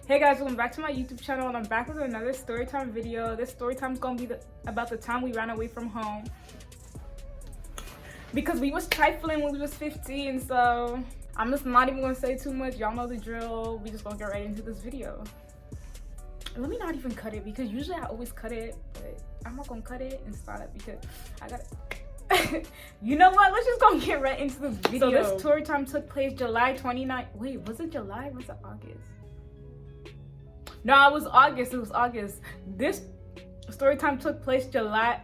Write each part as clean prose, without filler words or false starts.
Hey guys, welcome back to my YouTube channel, and I'm back with another storytime video. This storytime is gonna be about the time we ran away from home because we was trifling when we was 15. So I'm just not even gonna say too much. Y'all know the drill. We just gonna get right into this video. Let me not even cut it because usually I always cut it, but I'm not gonna cut it and start it because I got you know what? Let's just go get right into this video. So this story time took place July 29th. Wait, was it July or was it August? No, it was August. It was August. This story time took place July.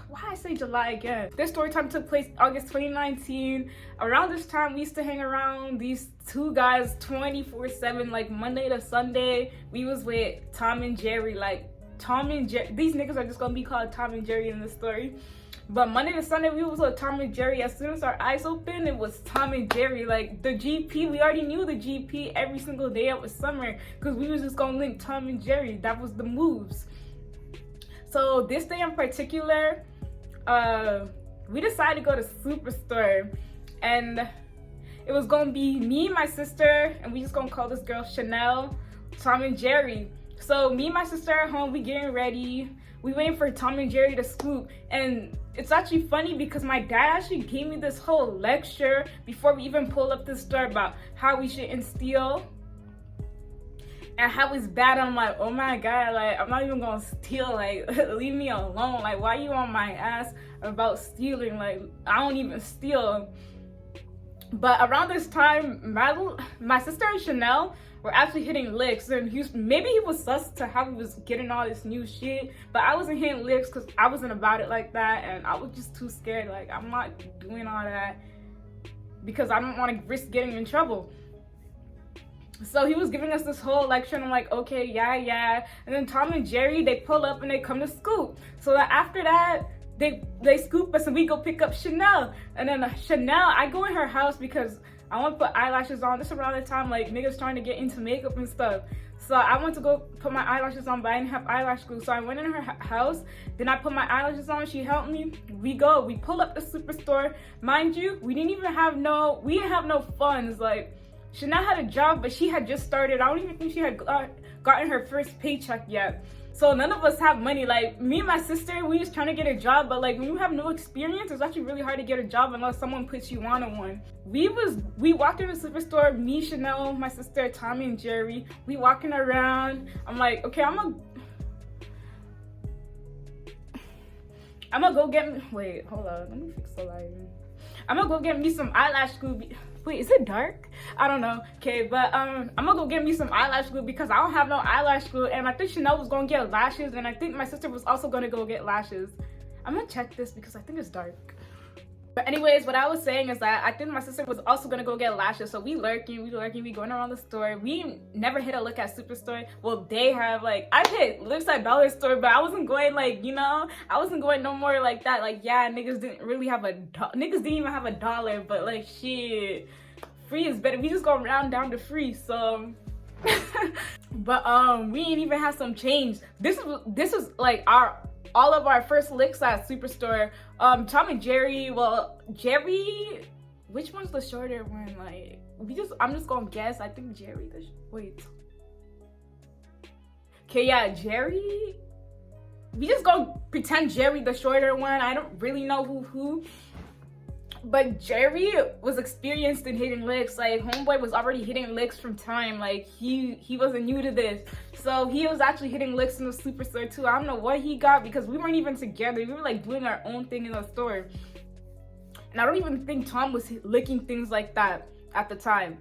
Why I say July again? This story time took place August 2019. Around this time, we used to hang around these two guys 24/7, like Monday to Sunday. We was with Tom and Jerry. Like Tom and Jerry. These niggas are just gonna be called Tom and Jerry in this story. But Monday to Sunday, we was with Tom and Jerry. As soon as our eyes opened, it was Tom and Jerry. Like, the GP, we already knew the GP every single day of the summer because we was just gonna link Tom and Jerry. That was the moves. So this day in particular, we decided to go to Superstore. And it was gonna be me, my sister, and we just gonna call this girl Chanel, Tom and Jerry. So me and my sister at home, we getting ready. We waiting for Tom and Jerry to scoop. And it's actually funny because my dad actually gave me this whole lecture before we even pulled up this store about how we shouldn't steal and how it's bad. I'm like, oh my God, like, I'm not even gonna steal. Like, leave me alone. Like, why you on my ass about stealing? Like, I don't even steal. But around this time, my sister and Chanel were actually hitting licks, and maybe he was sus to how he was getting all this new shit, but I wasn't hitting licks because I wasn't about it like that, and I was just too scared. Like, I'm not doing all that because I don't want to risk getting in trouble. So he was giving us this whole lecture, and I'm like, okay, yeah. And then Tom and Jerry, they pull up and they come to scoop. So that after that, they scoop us and we go pick up Chanel. And then Chanel, I go in her house because I want to put eyelashes on. This around the time like niggas trying to get into makeup and stuff. So I went to go put my eyelashes on, but I didn't have eyelash glue. So I went in her house, then I put my eyelashes on, she helped me. We pull up the Superstore. Mind you, we didn't have no funds. Like, Chanel had a job, but she had just started. I don't even think she had gotten her first paycheck yet. So none of us have money. Like, me and my sister, we was trying to get a job, but like when you have no experience, it's actually really hard to get a job unless someone puts you on one. We walked in the Superstore, me, Chanel, my sister, Tommy and Jerry. We walking around. I'm like, okay, I'm gonna go get me, wait, hold on, let me fix the lighting. I'm gonna go get me some eyelash glue. Wait, is it dark? I don't know. Okay, but I'm gonna go get me some eyelash glue because I don't have no eyelash glue, and I think Chanel was gonna get lashes, and I think my sister was also gonna go get lashes. I'm gonna check this because I think it's dark. But anyways, what I was saying is that I think my sister was also gonna go get lashes. So we going around the store. We never hit a lick at Superstore. Well, they have, like, I've hit licks at dollar store, but I wasn't going, like, you know, I wasn't going no more like that. Like, yeah, niggas didn't even have $1, but like, shit, free is better. We just go round down to free. So but we ain't even have some change. This was like all of our first licks at Superstore. Tom and Jerry, well, Jerry, which one's the shorter one? Like, I'm just gonna guess. I think Jerry, wait. Okay, yeah, Jerry. We just gonna pretend Jerry the shorter one. I don't really know who. But Jerry was experienced in hitting licks. Like, homeboy was already hitting licks from time. Like, he wasn't new to this. So he was actually hitting licks in the Superstore too. I don't know what he got because we weren't even together. We were like doing our own thing in the store. And I don't even think Tom was licking things like that at the time.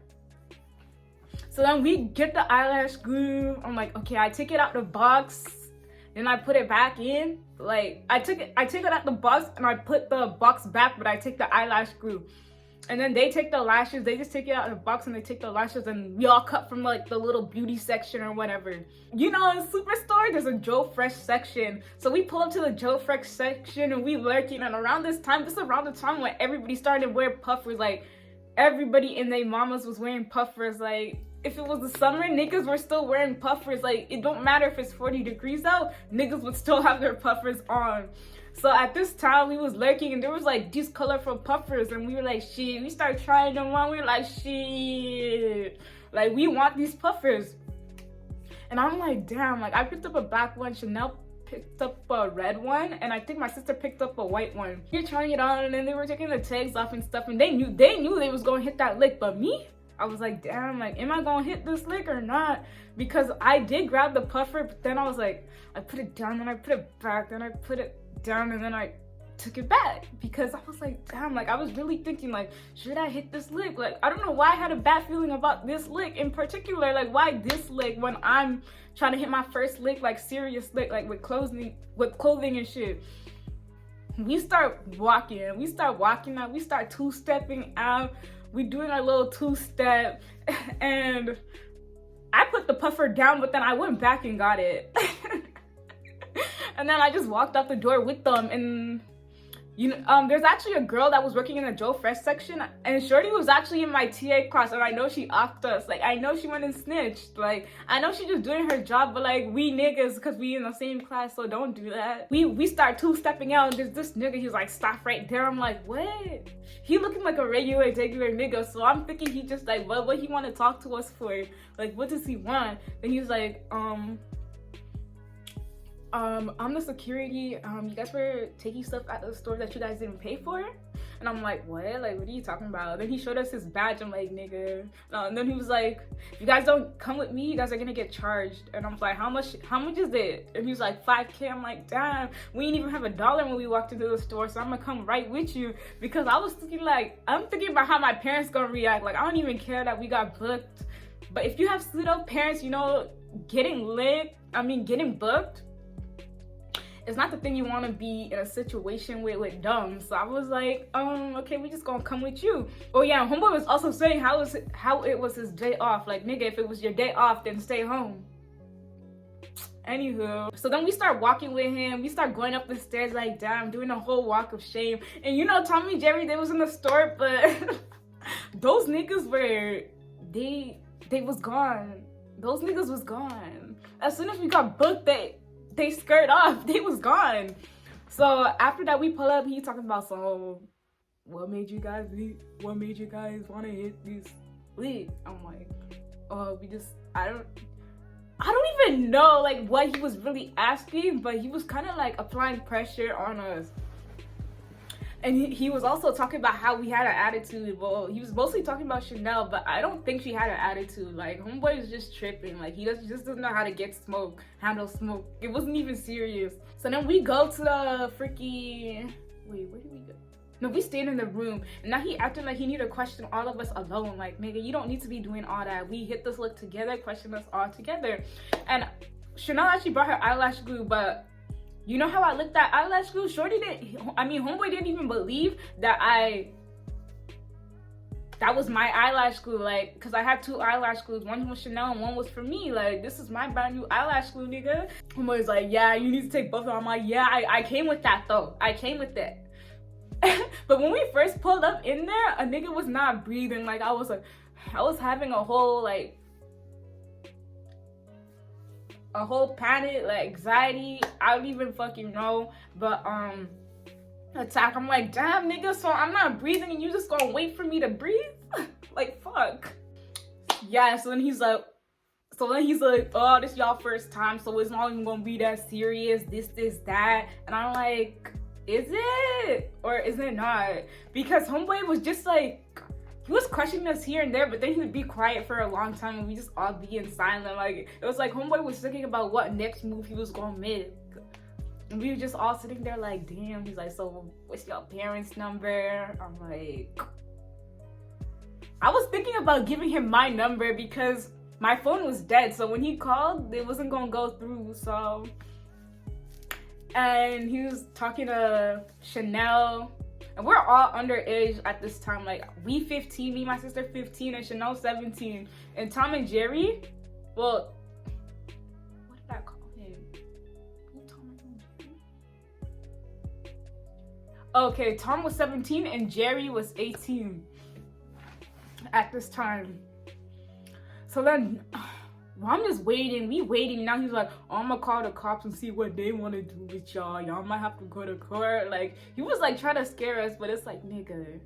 So then we get the eyelash glue. I'm like, okay, I take it out the box. Then I put it back in. Like, I take it out the box and I put the box back, but I take the eyelash glue. And then they take the lashes. They just take it out of the box and they take the lashes, and we all cut from like the little beauty section or whatever. You know, in Superstore, there's a Joe Fresh section. So we pull up to the Joe Fresh section and we lurking. And around this is around the time when everybody started to wear puffers. Like, everybody and their mamas was wearing puffers. Like, if it was the summer, niggas were still wearing puffers. Like, it don't matter if it's 40 degrees out, niggas would still have their puffers on. So at this time, we was lurking, and there was like these colorful puffers, and we were like, shit. We started trying them on. We were like, shit. Like, we want these puffers. And I'm like, damn, like I picked up a black one, Chanel picked up a red one, and I think my sister picked up a white one. You're trying it on, and then they were taking the tags off and stuff, and they knew they was gonna hit that lick, but me, I was like, damn, like, am I gonna hit this lick or not? Because I did grab the puffer, but then I was like, I put it down, then I put it back, then I put it down, and then I took it back, because I was like, damn, like I was really thinking, like, should I hit this lick? Like, I don't know why I had a bad feeling about this lick in particular. Like, why this lick when I'm trying to hit my first lick, like serious lick, like with clothing and shit. We start walking out, we start two-stepping out, we doing our little two-step, and I put the puffer down, but then I went back and got it. And then I just walked out the door with them, and you know, there's actually a girl that was working in the Joe Fresh section, and Shorty was actually in my TA class, and I know she offed us. Like, I know she went and snitched. Like, I know she just doing her job, but like, we niggas, because we in the same class, so don't do that. We start two-stepping out, and there's this nigga, he's like, stop right there. I'm like, what? He looking like a regular nigga, so I'm thinking he just like, what he want to talk to us for? Like, what does he want? Then he's like, I'm the security, you guys were taking stuff out of the store that you guys didn't pay for? And I'm like, what? Like, what are you talking about? Then he showed us his badge. I'm like, nigga. And then he was like, if you guys don't come with me, you guys are gonna get charged. And I'm like, how much is it? And he was like, 5K. I'm like, damn, we didn't even have $1 when we walked into the store, so I'm gonna come right with you. Because I was thinking, like, I'm thinking about how my parents gonna react. Like, I don't even care that we got booked. But if you have slid-up parents, you know, getting booked, it's not the thing you want to be in a situation with dumb. So I was like, okay, we just gonna come with you. Oh yeah, homeboy was also saying how it was his day off. Like, nigga, if it was your day off, then stay home. Anywho, so then we start walking with him. We start going up the stairs, like, damn, doing a whole walk of shame. And you know, Tommy and Jerry, they was in the store, but those niggas were, they was gone. Those niggas was gone. As soon as we got booked, they skirt off. They was gone. So after that, we pull up. He talking about, so what made you guys want to hit this league? I'm like, oh, I don't even know like what he was really asking, but he was kind of like applying pressure on us. And he was also talking about how we had an attitude. Well, he was mostly talking about Chanel, but I don't think she had an attitude. Like, homeboy was just tripping. Like, he just doesn't know how to handle smoke. It wasn't even serious. So then we go to the freaking... Wait, where did we go? No, we stayed in the room. And now he acting like he need to question all of us alone. Like, nigga, you don't need to be doing all that. We hit this look together, question us all together. And Chanel actually brought her eyelash glue, but... You know how I licked that eyelash glue? Homeboy didn't even believe that that was my eyelash glue, like, because I had 2 eyelash glues. One was Chanel and one was for me. Like, this is my brand new eyelash glue, nigga. Homeboy's like, yeah, you need to take both of them. I'm like, yeah, I came with that, though. I came with that. But when we first pulled up in there, a nigga was not breathing. Like, I was having a whole panic, like anxiety, I don't even fucking know, but attack. I'm like, damn, nigga, so I'm not breathing and you just gonna wait for me to breathe? Like, fuck. Yeah, so then he's like, oh, this y'all first time, so it's not even gonna be that serious, this, that. And I'm like, is it? Or is it not? Because homeboy was just like, he was questioning us here and there, but then he would be quiet for a long time and we just all be in silent. Like, it was like homeboy was thinking about what next move he was gonna make. And we were just all sitting there like, damn. He's like, so what's your parents' number? I'm like, I was thinking about giving him my number because my phone was dead. So when he called, it wasn't gonna go through, so. And he was talking to Chanel. And we're all underage at this time. Like, we 15, me and my sister 15, and Chanel 17. And Tom and Jerry, well, what did I call him? Tom and Jerry? Okay, Tom was 17 and Jerry was 18 at this time. So then, well, I'm just waiting. We waiting. Now he's like, oh, I'm gonna call the cops and see what they want to do with y'all. Y'all might have to go to court. Like, he was like trying to scare us, but it's like, nigga,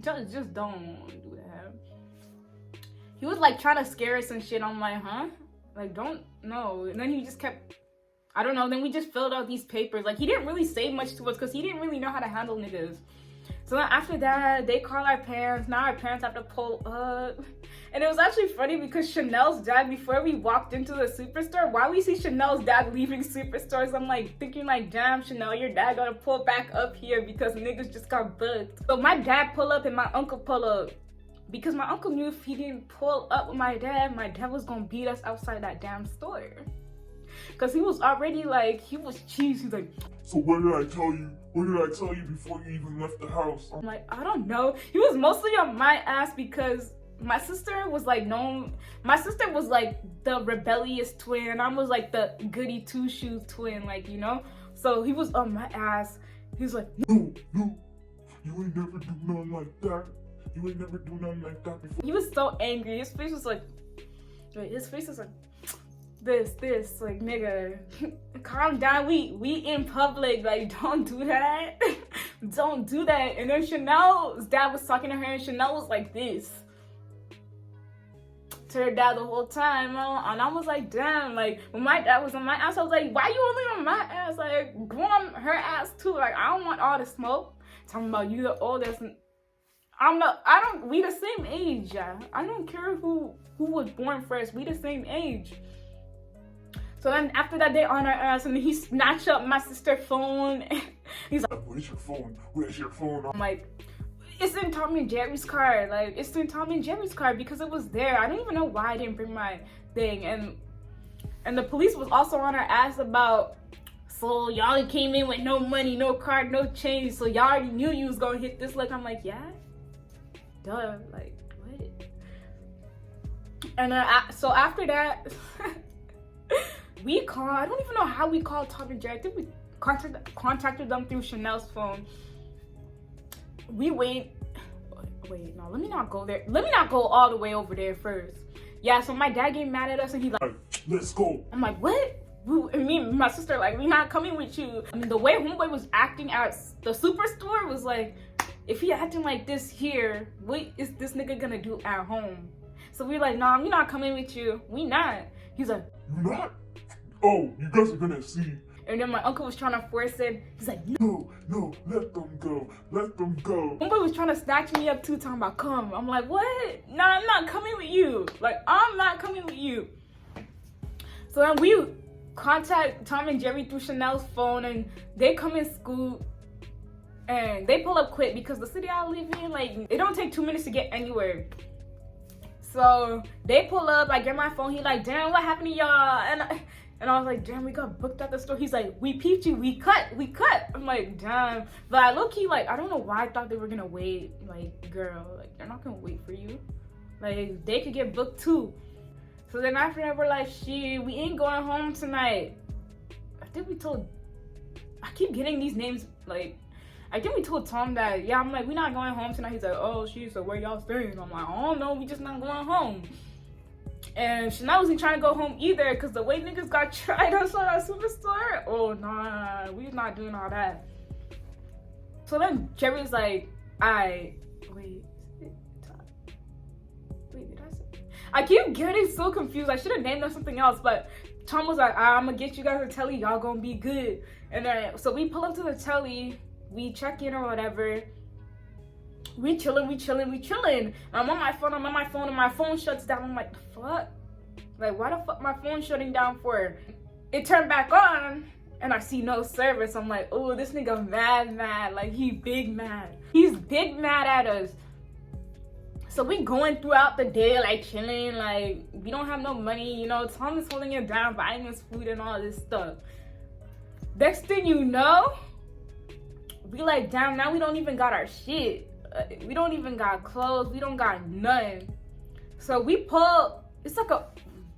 just don't do that. He was like trying to scare us and shit. I'm like, huh? Like, don't know. And then he just kept, I don't know, then we just filled out these papers. Like, he didn't really say much to us because he didn't really know how to handle niggas. So then after that, they call our parents. Now our parents have to pull up. And it was actually funny because Chanel's dad, before we walked into the superstore, while we see Chanel's dad leaving superstores, I'm like thinking like, damn, Chanel, your dad gotta pull back up here because niggas just got booked. So my dad pull up and my uncle pull up. Because my uncle knew if he didn't pull up with my dad was gonna beat us outside that damn store. Because he was already like, he was cheese. He's like, so what did I tell you? What did I tell you before you even left the house? I'm like, I don't know. He was mostly on my ass because my sister was like my sister was like the rebellious twin. I was like the goody two-shoes twin, like, you know? So he was on my ass. He was like, no, you ain't never do nothing like that. You ain't never do nothing like that before. He was so angry. His face was like, this, like, nigga, calm down. We in public, like, don't do that. Don't do that. And then Chanel's dad was talking to her, and Chanel was like this to her dad the whole time, and I was like, damn, like, when my dad was on my ass, I was like, why you only on my ass? Like, go on her ass too. Like, I don't want all the smoke. Talking about you the oldest. We the same age, yeah. I don't care who was born first. We the same age. So then after that, they on our ass, and he snatched up my sister's phone. He's like, where's your phone? Where's your phone? I'm like, it's in Tom and Jerry's car. Like, it's in Tom and Jerry's car because it was there. I don't even know why I didn't bring my thing. And the police was also on our ass about, so y'all came in with no money, no card, no change. So y'all already knew you was gonna hit this. Like, I'm like, yeah, duh. Like, what? And so after that, we called. I don't even know how we called Tom and Jerry. I think we contacted them through Chanel's phone. We wait, no, let me not go there. Let me not go all the way over there first. Yeah, so my dad get mad at us and he's like, let's go. I'm like, what? Me and my sister like, we not coming with you. I mean, the way homeboy was acting at the superstore was like, if he acting like this here, what is this nigga gonna do at home? So we're like, nah, we not coming with you. We not. He's like, you not? Oh, you guys are gonna see. And then my uncle was trying to force it. He's like, no, let them go. Let them go. Homeboy was trying to snatch me up too, talking about come. I'm like, what? Nah, I'm not coming with you. Like, I'm not coming with you. So then we contact Tom and Jerry through Chanel's phone, and they come and scoot. And they pull up quick because the city I live in, like, it don't take 2 minutes to get anywhere. So they pull up, I get my phone, he like, damn, what happened to y'all? And I was like, damn, we got booked at the store. He's like, we peeped you, we cut. I'm like, damn. But I low-key, like, I don't know why I thought they were gonna wait. Like, girl, like, they're not gonna wait for you. Like, they could get booked too. So then after that, we're like, shit, we ain't going home tonight. I keep getting these names, like, I think we told Tom that, yeah, I'm like, we're not going home tonight. He's like, oh, shit, so where y'all staying? I'm like, I don't know, we just not going home. And Chanel wasn't trying to go home either because the way niggas got tried outside our superstore, oh, nah, we not doing all that. So then Jerry's like, wait, did I say? I keep getting so confused. I should have named them something else, but Tom was like, I'm gonna get you guys a telly, y'all gonna be good. And then, so we pull up to the telly, we check in or whatever. We chilling. I'm on my phone, and my phone shuts down. I'm like, the fuck? Like, why the fuck my phone shutting down for? It turned back on, and I see no service. I'm like, oh, this nigga mad. Like, he big mad. He's big mad at us. So we going throughout the day, like, chilling. Like, we don't have no money, you know. Tom is holding it down, buying us food and all this stuff. Next thing you know, we like, damn, now we don't even got our shit. We don't even got clothes. We don't got nothing. So we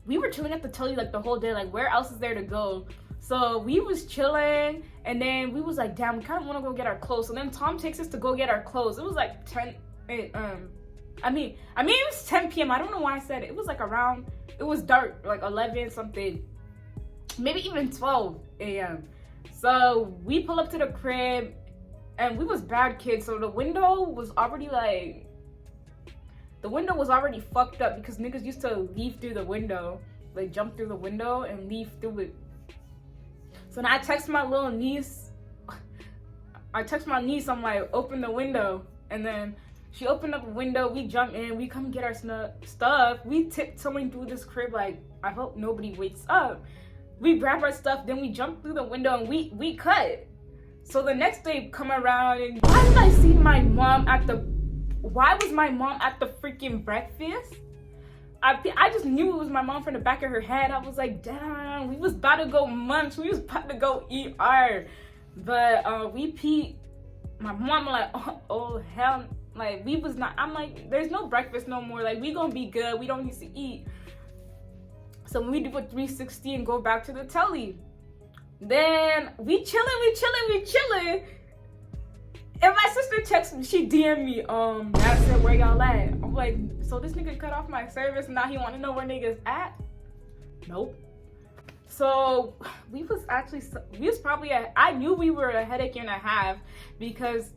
we were chilling at the telly like the whole day. Like, where else is there to go? So we was chilling, and then we was like, damn, we kind of want to go get our clothes. So then Tom takes us to go get our clothes. It was like 10, I mean it was 10 p.m. I don't know why I said it. It was like around, it was dark, like 11 something, maybe even 12 a.m. So we pull up to the crib, and we was bad kids, so the window was already fucked up because niggas used to leave through the window. like jump through the window and leave through it. So then I text my little niece. I'm like, open the window. And then she opened up the window, we jump in, we come get our stuff. We tiptoeing through this crib like, I hope nobody wakes up. We grab our stuff, then we jump through the window and we cut. So the next day come around and why was my mom at the freaking breakfast? I just knew it was my mom from the back of her head. I was like, damn, we was about to go munch. We was about to go eat our. But we peed. My mom like, oh hell, like we was not. I'm like, there's no breakfast no more. Like we gonna be good. We don't need to eat. So when we do a 360 and go back to the telly, then we chilling. And my sister texted me, she DM'd me, Dad said, where y'all at? I'm like, so this nigga cut off my service and now he wanna know where niggas at? Nope. So I knew we were a headache and a half because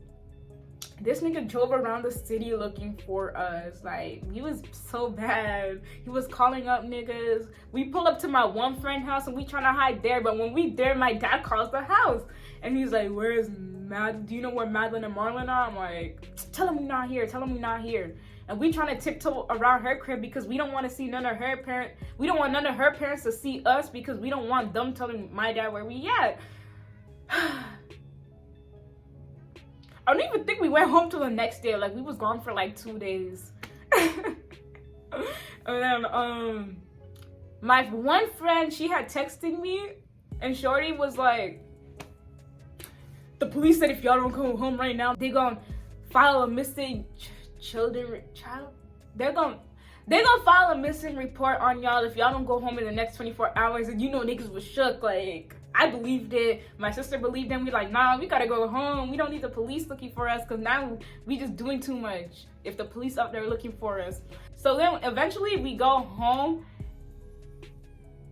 this nigga drove around the city looking for us. Like, he was so bad. He was calling up niggas. We pull up to my one friend house and we trying to hide there, but when we there, my dad calls the house. And he's like, where's Madeline? Do you know where Madeline and Marlon are? I'm like, tell him we're not here. And we trying to tiptoe around her crib because we don't want to see none of her parents. We don't want none of her parents to see us because we don't want them telling my dad where we at. I don't even think we went home till the next day. Like, we was gone for like 2 days. And then, my one friend, she had texted me and shorty was like, the police said if y'all don't go home right now, they gonna file a missing child. They're gonna file a missing report on y'all if y'all don't go home in the next 24 hours. And you know niggas was shook. Like, I believed it. My sister believed them. We like, nah, we gotta go home. We don't need the police looking for us because now we just doing too much if the police out there looking for us. So then eventually we go home.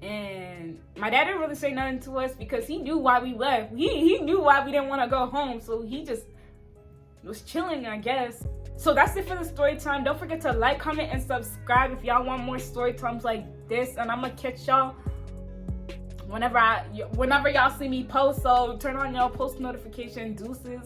And my dad didn't really say nothing to us because he knew why we left. He knew why we didn't want to go home. So he just was chilling, I guess. So that's it for the story time. Don't forget to like, comment, and subscribe if y'all want more story times like this. And I'm going to catch y'all whenever y'all see me post. So turn on y'all post notification. Deuces.